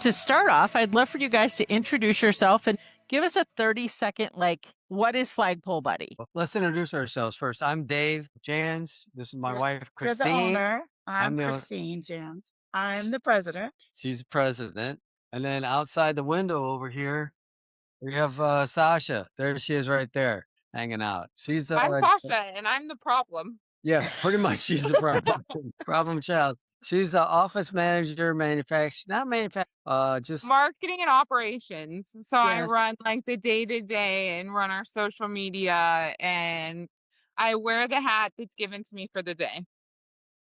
To start off, I'd love for you guys to introduce yourself and give us a 30-second, what is FlagPole Buddy? Let's introduce ourselves first. I'm Dave Jahnz. This is my wife, You're the Christine. owner. I'm I'm the owner. Christine Jahnz. I'm the president. She's the president. And then outside the window over here, we have Sasha. There she is right there, hanging out. She's I'm Sasha, and I'm the problem. yeah, pretty much she's the problem child. She's the office manager, just Marketing and operations. So I Yeah. run like the day to day and run our social media, and I wear the hat that's given to me for the day.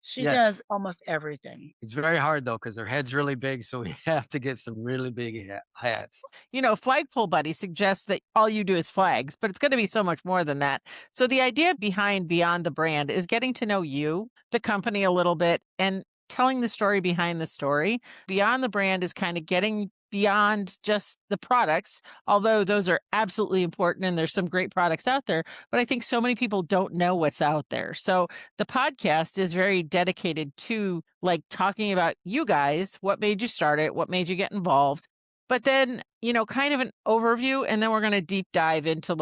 She Yes. does almost everything. It's very hard though, because her head's really big, so we have to get some really big hats. You know, FlagPole Buddy suggests that all you do is flags, but it's going to be so much more than that. So the idea behind Beyond the Brand is getting to know you, the company a little bit, and telling the story behind the story. Beyond the Brand is kind of getting beyond just the products, although those are absolutely important and there's some great products out there. But I think so many people don't know what's out there. So the podcast is very dedicated to talking about you guys, what made you start it, what made you get involved. But then, kind of an overview, and then we're going to deep dive into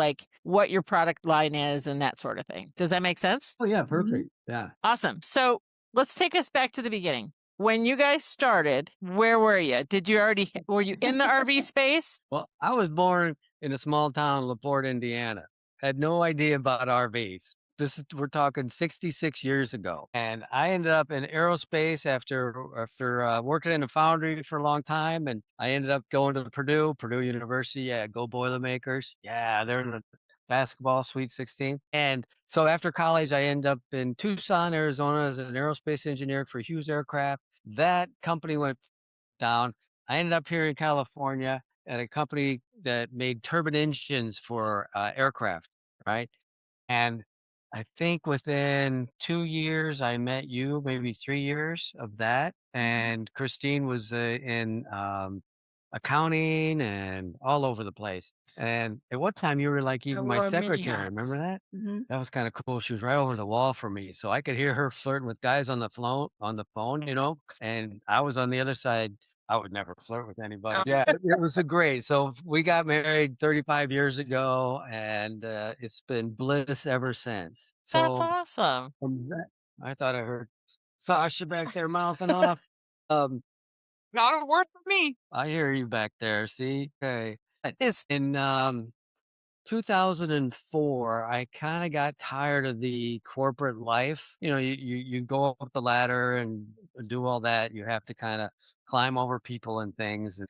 what your product line is and that sort of thing. Does that make sense? Oh yeah, perfect. Yeah. Awesome. So let's take us back to the beginning. When you guys started, where were you? Were you in the RV space? Well, I was born in a small town, LaPorte, Indiana. Had no idea about RVs. We're talking 66 years ago. And I ended up in aerospace after working in a foundry for a long time. And I ended up going to Purdue University. Yeah, go Boilermakers. Yeah, they're in the basketball Sweet 16. And so after college, I ended up in Tucson, Arizona as an aerospace engineer for Hughes Aircraft. That company went down. I ended up here in California at a company that made turbine engines for aircraft, right? And I think within 2 years, I met you, maybe 3 years of that. And Christine was in accounting and all over the place. And at one time, you were like I even my wore many secretary. Remember hats. that? Mhm. That was kind of cool. She was right over the wall from me, so I could hear her flirting with guys on the phone, and I was on the other side. I would never flirt with anybody. Yeah, it was a great. So we got married 35 years ago, and it's been bliss ever since. That's So awesome. I thought I heard Sasha back there mouthing off. Um, Not a word from me. I hear you back there. See, okay. Is In 2004, I kind of got tired of the corporate life. You go up the ladder and do all that. You have to kind of climb over people and things.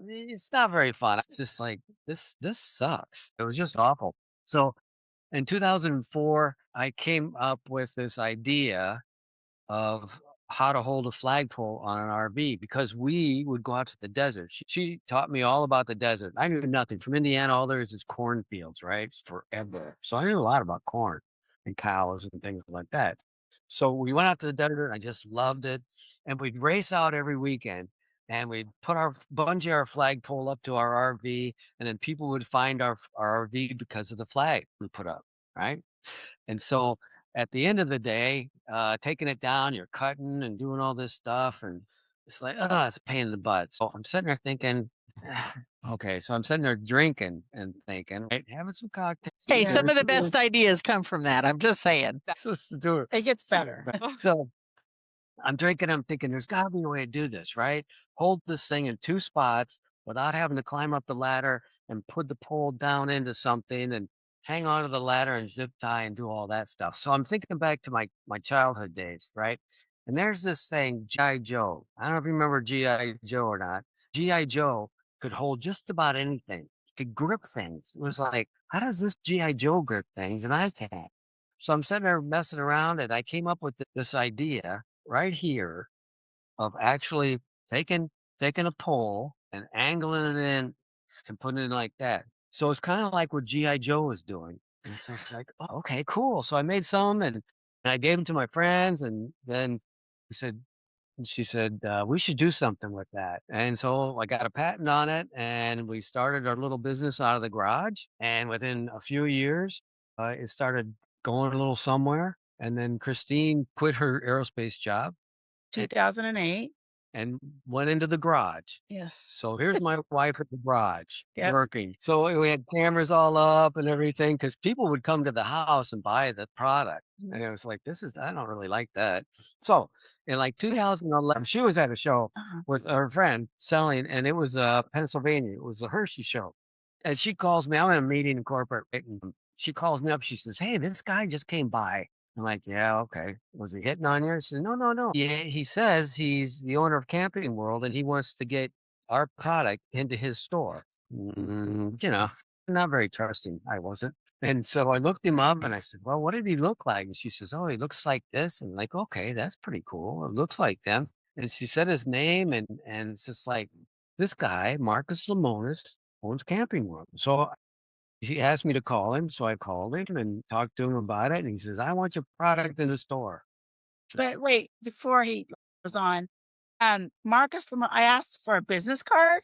It's not very fun. It's just like this sucks. It was just awful. So in 2004, I came up with this idea of how to hold a flagpole on an RV because we would go out to the desert. She taught me all about the desert. I knew nothing. From Indiana, all there is cornfields, right? Forever. So I knew a lot about corn and cows and things like that. So we went out to the desert and I just loved it. And we'd race out every weekend and we'd put bungee our flagpole up to our RV, and then people would find our RV because of the flag we put up, right? And so at the end of the day, taking it down, you're cutting and doing all this stuff, and it's like, oh, it's a pain in the butt. So I'm sitting there thinking, okay, so I'm sitting there drinking and thinking, right, having some cocktails. Hey, Yeah, some of the this is- best ideas come from that. I'm just saying. let's do it. It gets better. So I'm drinking, I'm thinking there's got to be a way to do this, right? Hold this thing in two spots without having to climb up the ladder and put the pole down into something and hang onto the ladder and zip tie and do all that stuff. So I'm thinking back to my childhood days, right? And there's this thing, G.I. Joe. I don't know if you remember G.I. Joe or not. G.I. Joe could hold just about anything. He could grip things. It was like, how does this G.I. Joe grip things? And I can't. So I'm sitting there messing around and I came up with this idea right here of actually taking a pole and angling it in and putting it in like that. So it's kind of like what G.I. Joe was doing. And so it's like, oh, okay, cool. So I made some and I gave them to my friends, and then she said, we should do something with that. And so I got a patent on it, and we started our little business out of the garage. And within a few years, it started going a little somewhere. And then Christine quit her aerospace job. 2008. and went into the garage. Yes. So here's my wife at the garage Yep. working. So we had cameras all up and everything because people would come to the house and buy the product. And it was like, I don't really like that. So in like 2011, she was at a show Uh-huh. with her friend selling, and it was Pennsylvania. It was the Hershey show. And she calls me. I'm in a meeting in corporate. And she calls me up. She says, "Hey, this guy just came by." I'm like, "Yeah, okay. Was he hitting on you?" She says, "No, no, no. Yeah, he says he's the owner of Camping World and he wants to get our product into his store." Not very trusting. I wasn't. And so I looked him up and I said, "Well, what did he look like?" And she says, "Oh, he looks like this." And like, okay, that's pretty cool. It looks like them. And she said his name, and it's just like, this guy, Marcus Lemonis, owns Camping World. So he asked me to call him. So I called him and talked to him about it. And he says, "I want your product in the store." But wait, before he was on, Marcus, I asked for a business card,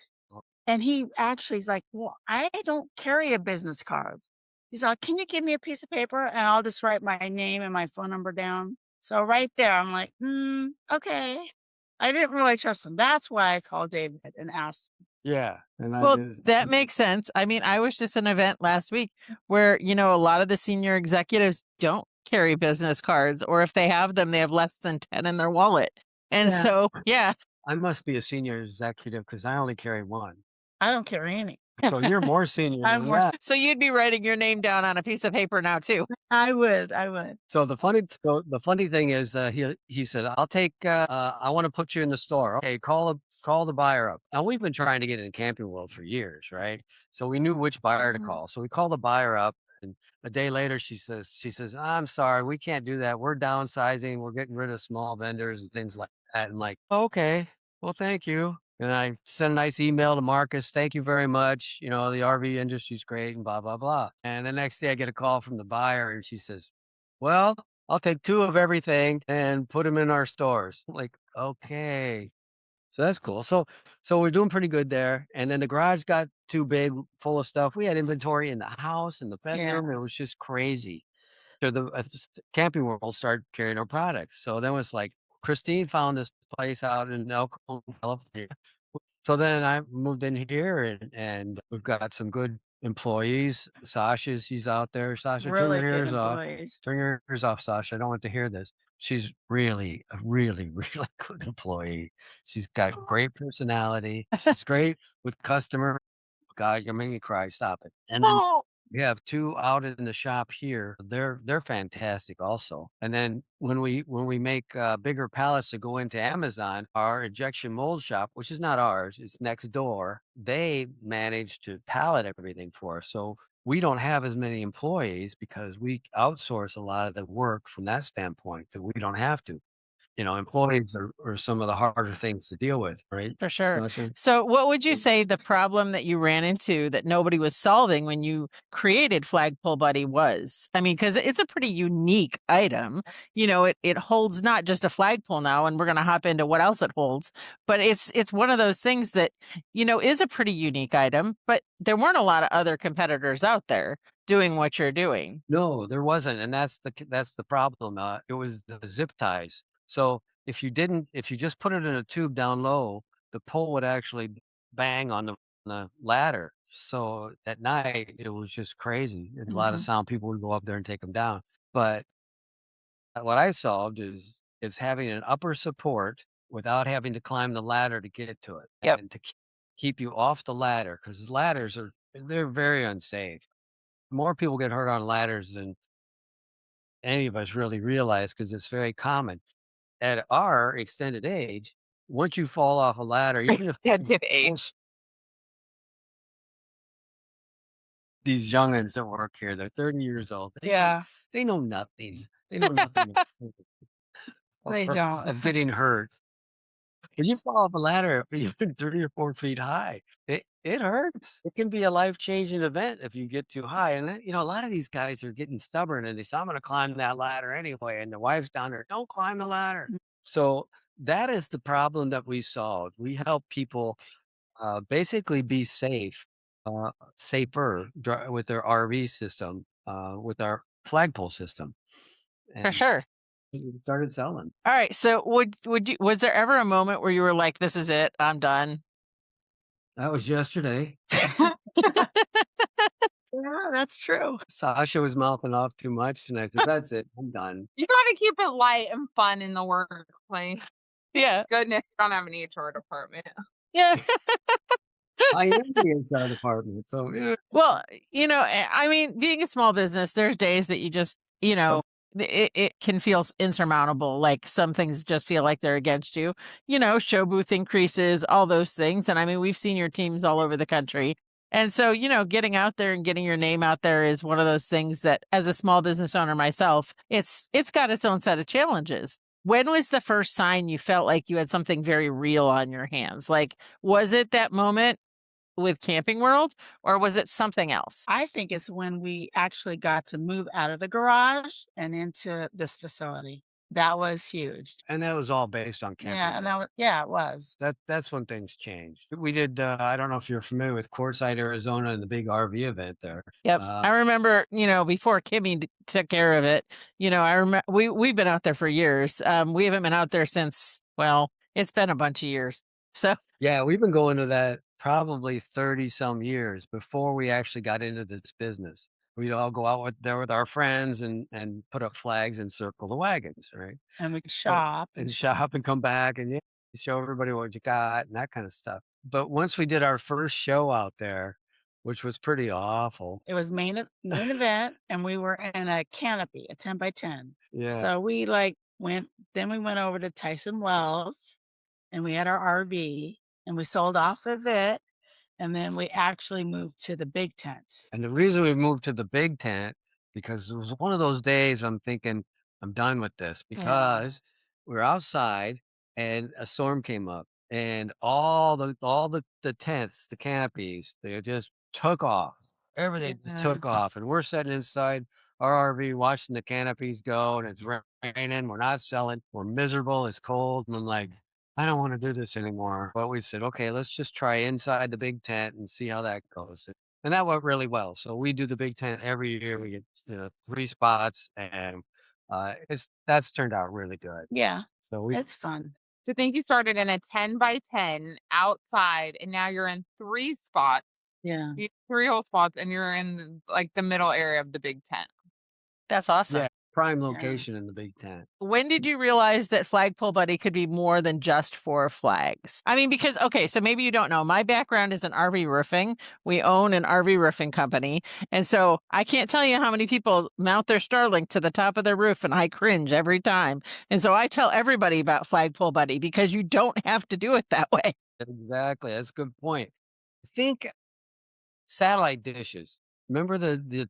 and he actually is like, "Well, I don't carry a business card." He's like, "Can you give me a piece of paper and I'll just write my name and my phone number down?" So right there, I'm like, okay. I didn't really trust him. That's why I called David and asked. Yeah. And I Well, just, that makes sense. I mean, I was just at an event last week where, a lot of the senior executives don't carry business cards, or if they have them, they have less than 10 in their wallet. And Yeah. so, yeah. I must be a senior executive because I only carry one. I don't carry any. So you're more senior I'm than more that. So you'd be writing your name down on a piece of paper now too. I would. So the funny thing is, he said, "I'll take. I want to put you in the store. Okay, call the buyer up." Now we've been trying to get in Camping World for years, right? So we knew which buyer to Mhm. call. So we call the buyer up, and a day later she says, "I'm sorry, we can't do that. We're downsizing. We're getting rid of small vendors and things like that." And like, "Okay, well, thank you." And I sent a nice email to Marcus. "Thank you very much. The RV industry's great," and blah, blah, blah. And the next day I get a call from the buyer and she says, "Well, I'll take 2 of everything and put them in our stores." I'm like, okay. So that's cool. So we're doing pretty good there. And then the garage got too big, full of stuff. We had inventory in the house, in the bedroom. It was just crazy. So Camping World started carrying our products. So then it was like, Christine found this place out in El Cajon, California. So then I moved in here, and we've got some good employees. She's out there. Sasha, turn Really your good ears off. employees. Turn your ears off, Sasha. I don't want to hear this. She's really a really, really good employee. She's got great personality. She's great with customer. God, you're making me cry. Stop it. And then we have 2 out in the shop here. They're fantastic also. And then when we make bigger pallets to go into Amazon, our injection mold shop, which is not ours, it's next door, they manage to pallet everything for us. So we don't have as many employees because we outsource a lot of the work from that standpoint, that we don't have to. Employees are some of the harder things to deal with, right? For sure. Sasha? So what would you say the problem that you ran into that nobody was solving when you created FlagPole Buddy was? I mean, because it's a pretty unique item. It holds not just a flagpole now, and we're going to hop into what else it holds, but it's one of those things that, is a pretty unique item, but there weren't a lot of other competitors out there doing what you're doing. No, there wasn't, and that's the problem. It was the zip ties. So if you just put it in a tube down low, the pole would actually bang on the ladder. So at night it was just crazy. A lot of sound. People would go up there and take them down. But what I solved is having an upper support without having to climb the ladder to get to it, Yep. and to keep you off the ladder, because ladders they're very unsafe. More people get hurt on ladders than any of us really realize, because it's very common. At our extended age, once you fall off a ladder, even if Extended age. these youngins that work here, they're 30 years old. Yeah. They know nothing. They know nothing They don't. of getting hurt. When you fall off a ladder, even 3 or 4 feet high, it hurts. It can be a life-changing event if you get too high. And then, a lot of these guys are getting stubborn and they say, "I'm going to climb that ladder anyway." And the wife's down there, "Don't climb the ladder." So that is the problem that we solved. We help people basically be safer with their RV system, with our flagpole system. For sure. We started selling. All right. So was there ever a moment where you were like, this is it, I'm done? That was yesterday. Yeah, that's true. Sasha was mouthing off too much, and I said, "That's it, I'm done." You gotta keep it light and fun in the workplace. Yeah. Goodness, you don't have an HR department. Yeah. I am the HR department, so yeah. Well, I mean, being a small business, there's days that you just, it can feel insurmountable. Like some things just feel like they're against you, show booth increases, all those things. And I mean, we've seen your teams all over the country. And so, getting out there and getting your name out there is one of those things that as a small business owner myself, it's got its own set of challenges. When was the first sign you felt like you had something very real on your hands? Like, was it that moment with Camping World, or was it something else? I think it's when we actually got to move out of the garage and into this facility. That was huge. And that was all based on Camping Yeah, and World. it was. That's when things changed. We did, I don't know if you're familiar with Quartzsite, Arizona, and the big RV event there. Yep. I remember, before Kimmy took care of it, I remember we've been out there for years. We haven't been out there since, well, it's been a bunch of years. So Yeah, we've been going to that probably 30 some years before we actually got into this business. We'd all go out there with our friends and put up flags and circle the wagons, right? And we could So shop and shop and come back and show everybody what you got and that kind of stuff. But once we did our first show out there, which was pretty awful. It was main event, and we were in a canopy, a 10 by 10. Yeah. So we went over to Tyson Wells, and we had our RV, and we sold off of it. And then we actually moved to the big tent. And the reason we moved to the big tent, because it was one of those days I'm thinking, I'm done with this, because we're outside and a storm came up and all the tents, the canopies, they just took off. Everything just took off. And we're sitting inside our RV watching the canopies go, and it's raining. We're not selling. We're miserable. It's cold. And I'm like, I don't want to do this anymore. But we said, okay, let's just try inside the big tent and see how that goes. And that went really well. So we do the big tent every year. We get 3 spots, and that's turned out really good. Yeah, So it's fun. To think you started in a 10 by 10 outside, and now you're in 3 spots. Yeah. 3 whole spots, and you're in like the middle area of the big tent. That's awesome. Yeah, prime location in the big tent. When did you realize that FlagPole Buddy could be more than just for flags? I mean, because, okay, so maybe you don't know, my background is in RV roofing. We own an RV roofing company. And so I can't tell you how many people mount their Starlink to the top of their roof, and I cringe every time. And so I tell everybody about FlagPole Buddy because you don't have to do it that way. Exactly. That's a good point. I think satellite dishes. Remember the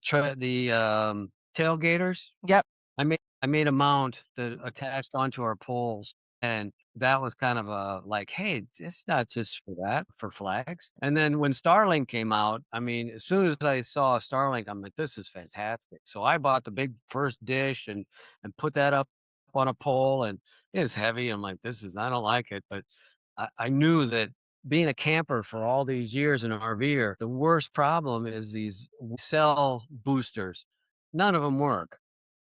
tailgaters? Yep. I made a mount that attached onto our poles, and that was kind of a like, hey, it's not just for that, for flags. And then when Starlink came out, I mean, as soon as I saw Starlink, I'm like, this is fantastic. So I bought the big first dish and put that up on a pole, and it's heavy. I'm like, I don't like it, but I knew that being a camper for all these years in an RVer, the worst problem is these cell boosters. None of them work.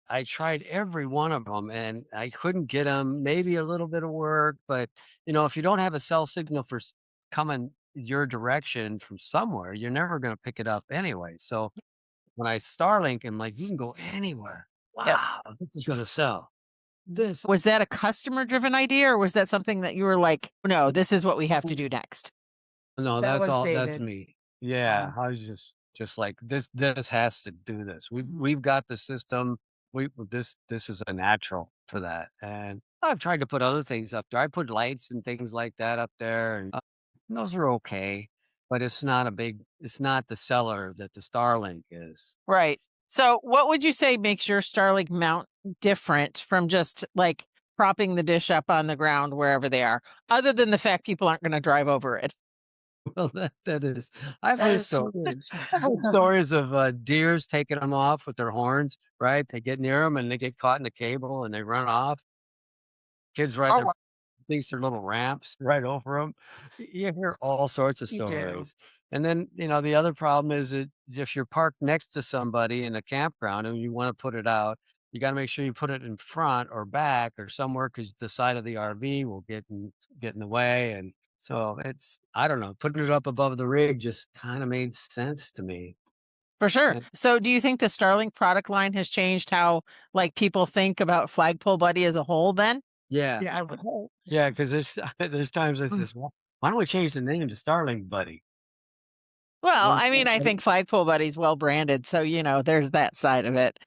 I tried every one of them and I couldn't get them. Maybe a little bit of work, but if you don't have a cell signal coming your direction from somewhere, you're never going to pick it up anyway. So when I Starlink, I'm like, you can go anywhere. Yep. Wow, this is going to sell. This Was that a customer driven idea, or was that something that you were like, no, this is what we have to do next? No, That that's was all. That's David. me. Yeah, I was just like this. This has to do this. We've got the system. This is a natural for that. And I've tried to put other things up there. I put lights and things like that up there, and those are okay. But it's not the seller that the Starlink is. Right. So what would you say makes your Starlink mount different from just like propping the dish up on the ground wherever they are, other than the fact people aren't going to drive over it? Well, that is. I've That heard is huge. stories of deers taking them off with their horns. Right? They get near them and they get caught in the cable and they run off. Kids ride Oh, their wow. things are little ramps right over them. You hear all sorts of You do. stories. And then, the other problem is that if you're parked next to somebody in a campground and you want to put it out, you got to make sure you put it in front or back or somewhere, because the side of the RV will get in the way. And so I don't know, putting it up above the rig just kind of made sense to me. For sure. And So do you think the Starlink product line has changed how like people think about FlagPole Buddy as a whole then? yeah, Yeah, I would hope. yeah, because there's times I says, well, why don't we change the name to Starlink Buddy? Well, Well, I mean, I think FlagPole Buddy's well branded, so there's that side of it.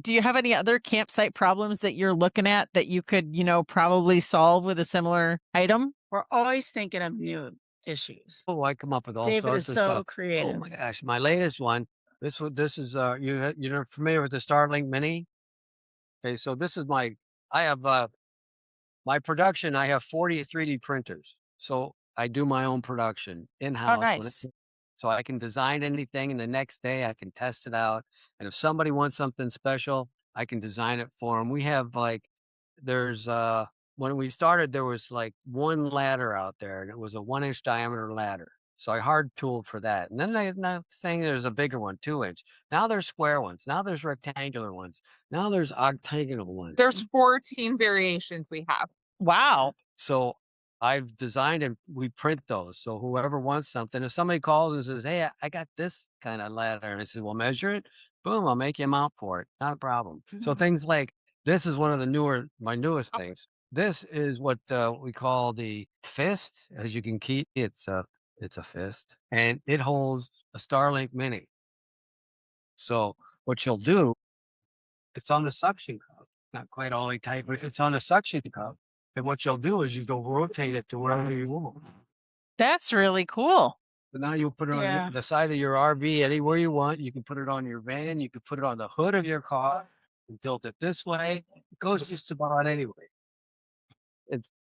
Do you have any other campsite problems that you're looking at that you could, probably solve with a similar item? We're always thinking of new issues. Oh, I come up with all David is sorts of so stuff. Oh creative. my gosh, my latest one. This is you're familiar with the Starlink Mini? Okay, so this is I have my production. I have 40 3D printers, so I do my own production in Oh, house. nice. So I can design anything, and the next day I can test it out. And if somebody wants something special, I can design it for them. We have there's when we started, there was like one ladder out there, and it was a 1-inch diameter ladder. So I hard tooled for that. And then next thing, there's a bigger one, 2-inch. Now there's square ones. Now there's rectangular ones. Now there's octagonal ones. There's 14 variations we have. Wow. So I've designed and we print those. So whoever wants something, if somebody calls and says, "Hey, I got this kind of ladder," and I said, "Well, measure it." Boom, I'll make you a mount for it. Not a problem. So things like this is one of my newest things. This is what we call the fist. As you can keep, it's a fist, and it holds a Starlink Mini. So what you'll do, it's on the suction cup, not quite all the tight, but it's on a suction cup. And what you'll do is you go rotate it to wherever you want. That's really cool. So now you'll put it on Yeah. the side of your RV anywhere you want. You can put it on your van. You can put it on the hood of your car and tilt it this way. It goes just about anywhere.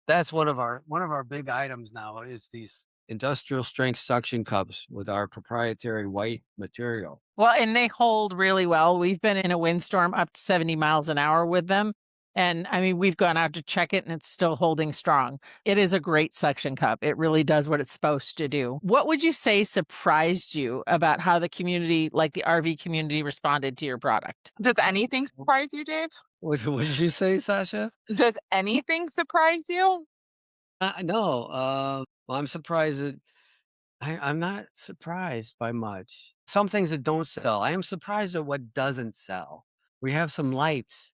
That's one of our big items now is these industrial strength suction cups with our proprietary white material. Well, and they hold really well. We've been in a windstorm up to 70 miles an hour with them. And I mean, we've gone out to check it and it's still holding strong. It is a great suction cup. It really does what it's supposed to do. What would you say surprised you about how the community, like the RV community, responded to your product? Does anything surprise you, Dave? What did you say, Sasha? Does anything surprise you? No. Well, I'm surprised that I'm not surprised by much. Some things that don't sell. I am surprised at what doesn't sell. We have some lights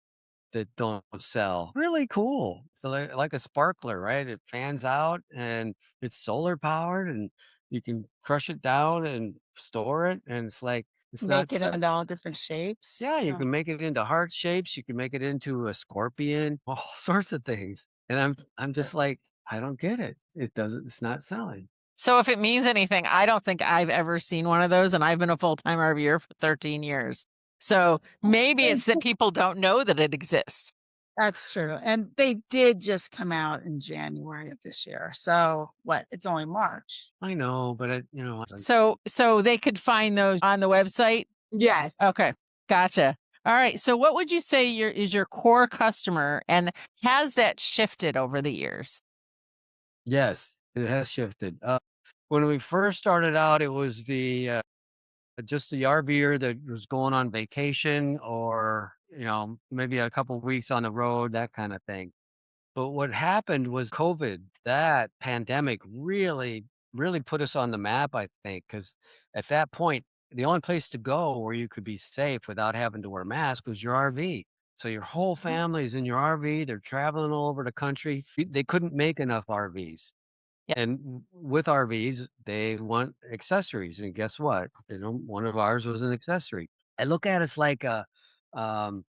that don't sell. Really cool. So like a sparkler, right? It fans out and it's solar powered, and you can crush it down and store it. And it's not Make it into all different shapes. yeah, you can make it into heart shapes. You can make it into a scorpion, all sorts of things. And I'm just like, I don't get it. It's not selling. So if it means anything, I don't think I've ever seen one of those, and I've been a full-time RVer for 13 years. So maybe it's that people don't know that it exists. That's true. And they did just come out in January of this year. So it's only March. I know, but So they could find those on the website? Yes. Okay, gotcha. All right. So what would you say is your core customer, and has that shifted over the years? yes, it has shifted. When we first started out, it was just the RVer that was going on vacation or, maybe a couple of weeks on the road, that kind of thing. But what happened was COVID, that pandemic really, really put us on the map, I think, because at that point, the only place to go where you could be safe without having to wear a mask was your RV. So your whole family's in your RV. They're traveling all over the country. They couldn't make enough RVs. Yeah. And with RVs, they want accessories. And guess what? One of ours was an accessory. I look at us like um,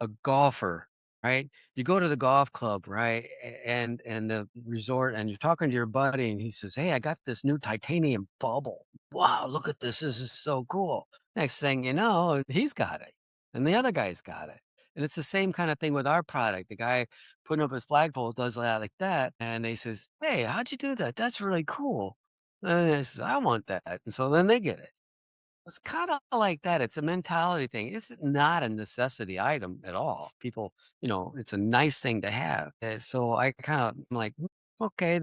a golfer, right? You go to the golf club, right? And the resort, and you're talking to your buddy, and he says, "Hey, I got this new titanium bubble. Wow, look at this. This is so cool." Next thing you know, he's got it. And the other guy's got it. And it's the same kind of thing with our product. The guy putting up his flagpole does that like that. And they says, "Hey, how'd you do that? That's really cool." And I says, "I want that." And so then they get it. It's kind of like that. It's a mentality thing. It's not a necessity item at all. People, it's a nice thing to have. And so I kind of am like, okay,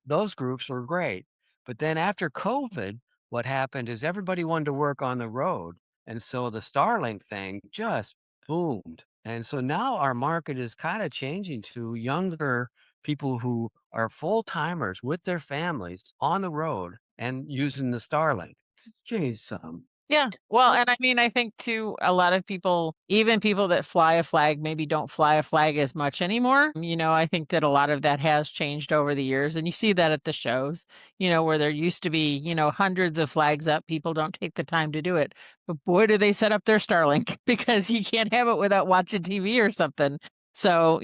those groups were great. But then after COVID, what happened is everybody wanted to work on the road. And so the Starlink thing just boomed. And so now our market is kind of changing to younger people who are full timers with their families on the road and using the Starlink. Change some. Yeah. Well, and I mean, I think too, a lot of people, even people that fly a flag, maybe don't fly a flag as much anymore. I think that a lot of that has changed over the years. And you see that at the shows, where there used to be, hundreds of flags up. People don't take the time to do it. But boy, do they set up their Starlink because you can't have it without watching TV or something. So,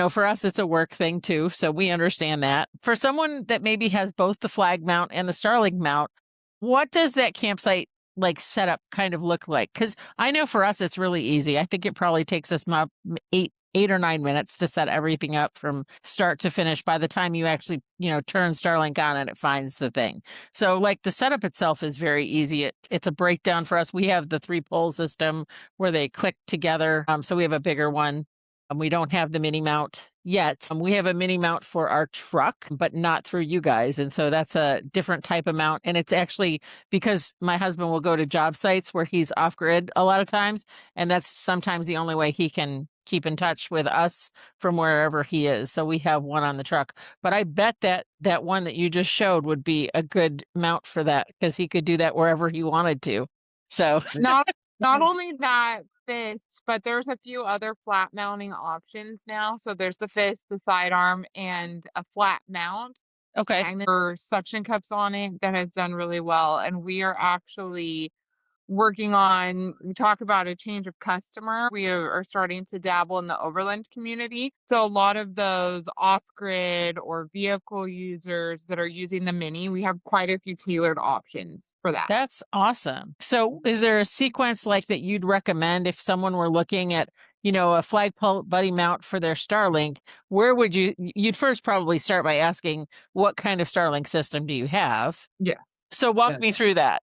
for us, it's a work thing too. So we understand that. For someone that maybe has both the flag mount and the Starlink mount, what does that campsite setup kind of look like? Because I know for us it's really easy. I think it probably takes us about 8 or 9 minutes to set everything up from start to finish by the time you actually turn Starlink on and it finds the thing. So the setup itself is very easy. It's a breakdown for us. We have the 3-pole system where they click together. So we have a bigger one. We don't have the mini mount yet. We have a mini mount for our truck, but not through you guys. And so that's a different type of mount. And it's actually because my husband will go to job sites where he's off grid a lot of times. And that's sometimes the only way he can keep in touch with us from wherever he is. So we have one on the truck. But I bet that one that you just showed would be a good mount for that because he could do that wherever he wanted to. So Not only that fist, but there's a few other flat mounting options now. So there's the fist, the sidearm, and a flat mount. okay. And there are suction cups on it that has done really well. And we are actually working on, we talk about a change of customer. We are starting to dabble in the overland community. So a lot of those off-grid or vehicle users that are using the mini, we have quite a few tailored options for that. That's awesome. So is there a sequence that you'd recommend if someone were looking at, a FlagPole Buddy mount for their Starlink? Where would you'd first probably start by asking, what kind of Starlink system do you have? Yes. So walk me through that.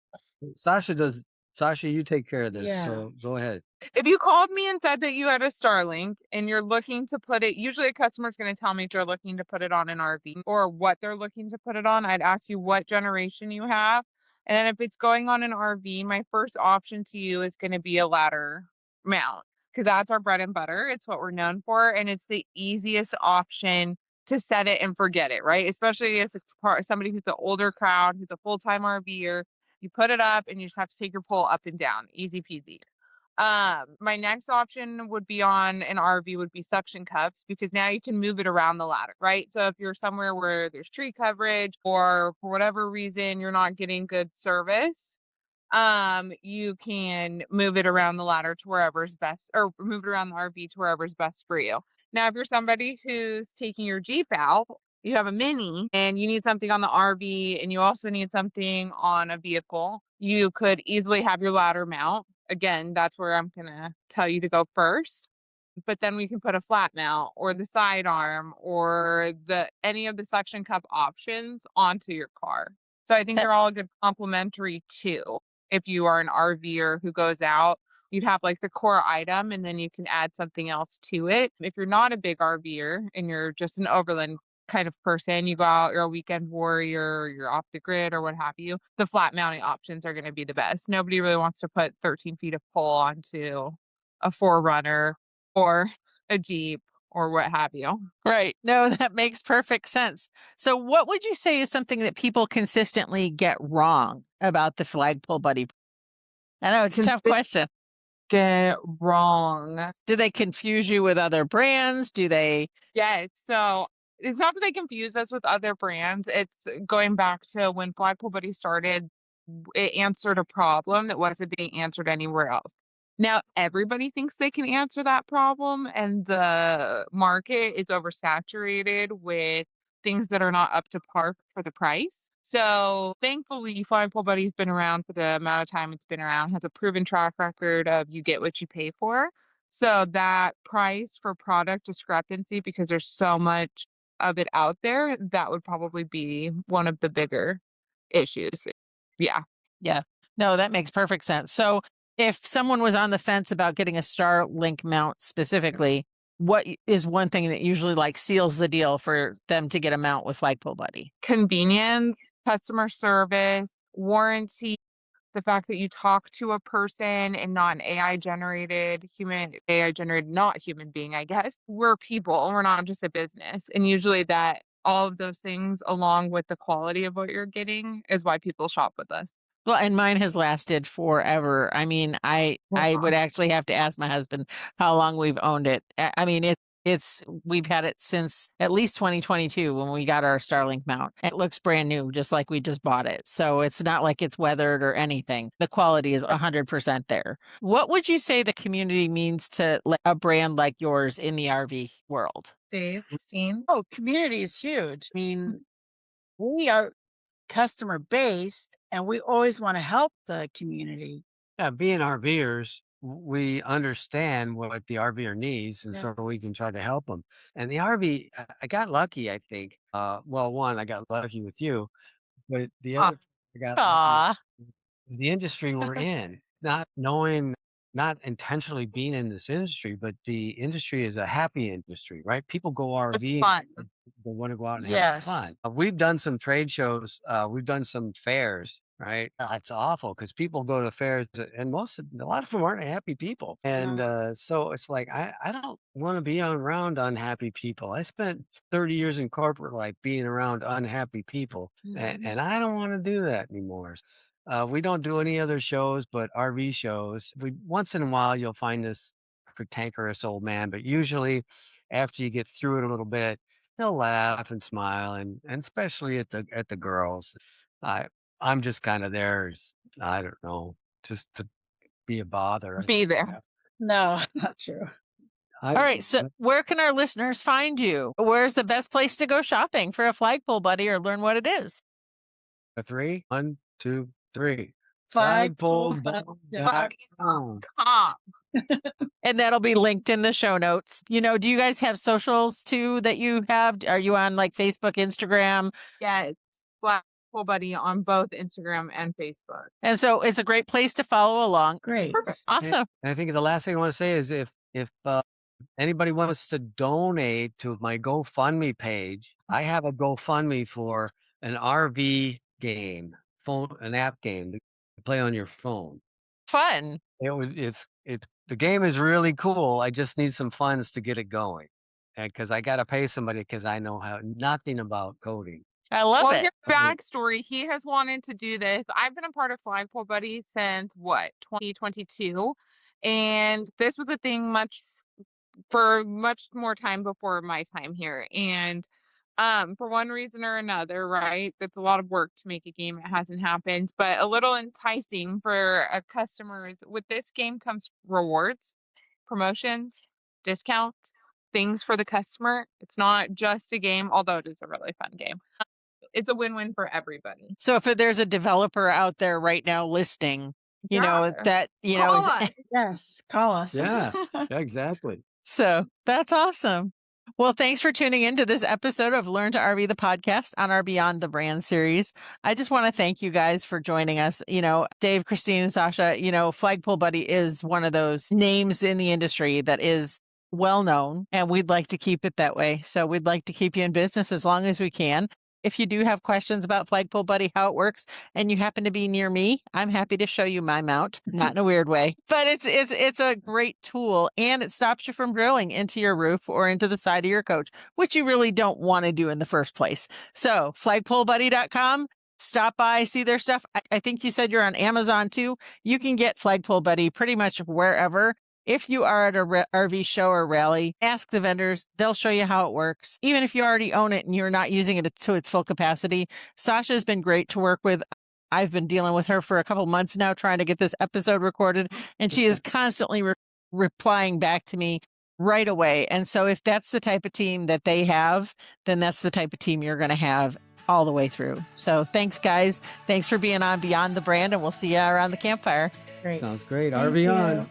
Sasha, you take care of this. Yeah. So go ahead. If you called me and said that you had a Starlink and you're looking to put it, usually a customer's going to tell me if they're looking to put it on an RV or what they're looking to put it on. I'd ask you what generation you have. And then if it's going on an RV, my first option to you is going to be a ladder mount because that's our bread and butter. It's what we're known for. And it's the easiest option to set it and forget it, right? Especially if it's somebody who's an older crowd, who's a full-time RVer. You put it up and you just have to take your pole up and down. Easy peasy. My next option would be on an RV would be suction cups because now you can move it around the ladder, right? So if you're somewhere where there's tree coverage or for whatever reason you're not getting good service, you can move it around the ladder to wherever's best or move it around the RV to wherever's best for you. Now, if you're somebody who's taking your Jeep out, you have a mini and you need something on the RV and you also need something on a vehicle, you could easily have your ladder mount. Again, that's where I'm going to tell you to go first. But then we can put a flat mount or the sidearm or any of the suction cup options onto your car. So I think they're all a good complementary too. If you are an RVer who goes out, you'd have the core item and then you can add something else to it. If you're not a big RVer and you're just an overland kind of person, you go out, you're a weekend warrior, you're off the grid or what have you, the flat mounting options are going to be the best. Nobody really wants to put 13 feet of pole onto a 4Runner or a Jeep or what have you. Right. No, that makes perfect sense. So what would you say is something that people consistently get wrong about the FlagPole Buddy? I know it's a tough question. Get wrong. Do they confuse you with other brands? Do they? Yes. So it's not that they confuse us with other brands. It's going back to when FlagPole Buddy started, it answered a problem that wasn't being answered anywhere else. Now everybody thinks they can answer that problem and the market is oversaturated with things that are not up to par for the price. So thankfully, FlagPole Buddy's been around for the amount of time it's been around, has a proven track record of you get what you pay for. So that price for product discrepancy, because there's so much of it out there, that would probably be one of the bigger issues. Yeah. Yeah. No, that makes perfect sense. So if someone was on the fence about getting a Starlink mount specifically, what is one thing that usually seals the deal for them to get a mount with FlagPole Buddy? Convenience, customer service, warranty, the fact that you talk to a person and not an AI generated not human being, I guess. We're people, we're not just a business. And usually that all of those things, along with the quality of what you're getting, is why people shop with us. Well, and mine has lasted forever. I mean, I would actually have to ask my husband how long we've owned it. I mean, we've had it since at least 2022 when we got our Starlink mount. It looks brand new, just like we just bought it. So it's not like it's weathered or anything. The quality is 100% there. What would you say the community means to a brand like yours in the RV world? Dave, Christine? Oh, community is huge. I mean, we are customer based and we always want to help the community. Yeah, being RVers, we understand what the RVer needs, and Yeah. so we can try to help them. And the RV, I got lucky, I think. Well, one, I got lucky with you, but the other, I got lucky Aw. is the industry we're in. Not knowing, not intentionally being in this industry, but the industry is a happy industry, right? People go It's RVing. fun. They want to go out and have Yes. fun. We've done some trade shows. We've done some fairs, right? It's awful because people go to fairs and a lot of them aren't happy people. And so it's like, I don't want to be around unhappy people. I spent 30 years in corporate life being around unhappy people, and I don't want to do that anymore. We don't do any other shows but RV shows. Once in a while you'll find this cantankerous old man, but usually after you get through it a little bit, he'll laugh and smile, and especially at the girls. I'm just kind of there as, I don't know, just to be a bother. Be there. No, not true. All right. So where can our listeners find you? Where's the best place to go shopping for a Flagpole Buddy or learn what it is? A 3, 1, 2, 3. FlagPoleBuddy.com. And that'll be linked in the show notes. Do you guys have socials too that you have? Are you on like Facebook, Instagram? Yeah, it's FlagPole Buddy on both Instagram and Facebook. And so it's a great place to follow along. Great. Awesome. And I think the last thing I want to say is if anybody wants to donate to my GoFundMe page, I have a GoFundMe for an RV game, an app game to play on your phone. Fun. The game is really cool. I just need some funds to get it going, and because I got to pay somebody because I know nothing about coding. I love it. Here's the backstory. He has wanted to do this. I've been a part of FlagPole Buddy since 2022, and this was a thing for much more time before my time here. And for one reason or another, right? That's a lot of work to make a game. It hasn't happened, but a little enticing for customers. With this game comes rewards, promotions, discounts, things for the customer. It's not just a game, although it is a really fun game. It's a win-win for everybody. So if there's a developer out there right now listening, Call us. Yes, call us. Yeah, exactly. So that's awesome. Well, thanks for tuning in to this episode of Learn to RV, the podcast on our Beyond the Brand series. I just want to thank you guys for joining us. Dave, Christine, and Sasha, Flagpole Buddy is one of those names in the industry that is well known, and we'd like to keep it that way. So we'd like to keep you in business as long as we can. If you do have questions about Flagpole Buddy, how it works, and you happen to be near me, I'm happy to show you my mount, not in a weird way. But it's a great tool, and it stops you from drilling into your roof or into the side of your coach, which you really don't want to do in the first place. So FlagPoleBuddy.com, stop by, see their stuff. I think you said you're on Amazon too. You can get Flagpole Buddy pretty much wherever. If you are at a RV show or rally, ask the vendors. They'll show you how it works. Even if you already own it and you're not using it to its full capacity, Sasha has been great to work with. I've been dealing with her for a couple months now, trying to get this episode recorded, and she is constantly replying back to me right away. And so if that's the type of team that they have, then that's the type of team you're going to have all the way through. So thanks, guys. Thanks for being on Beyond the Brand, and we'll see you around the campfire. Great. Sounds great. Thank RV you. on.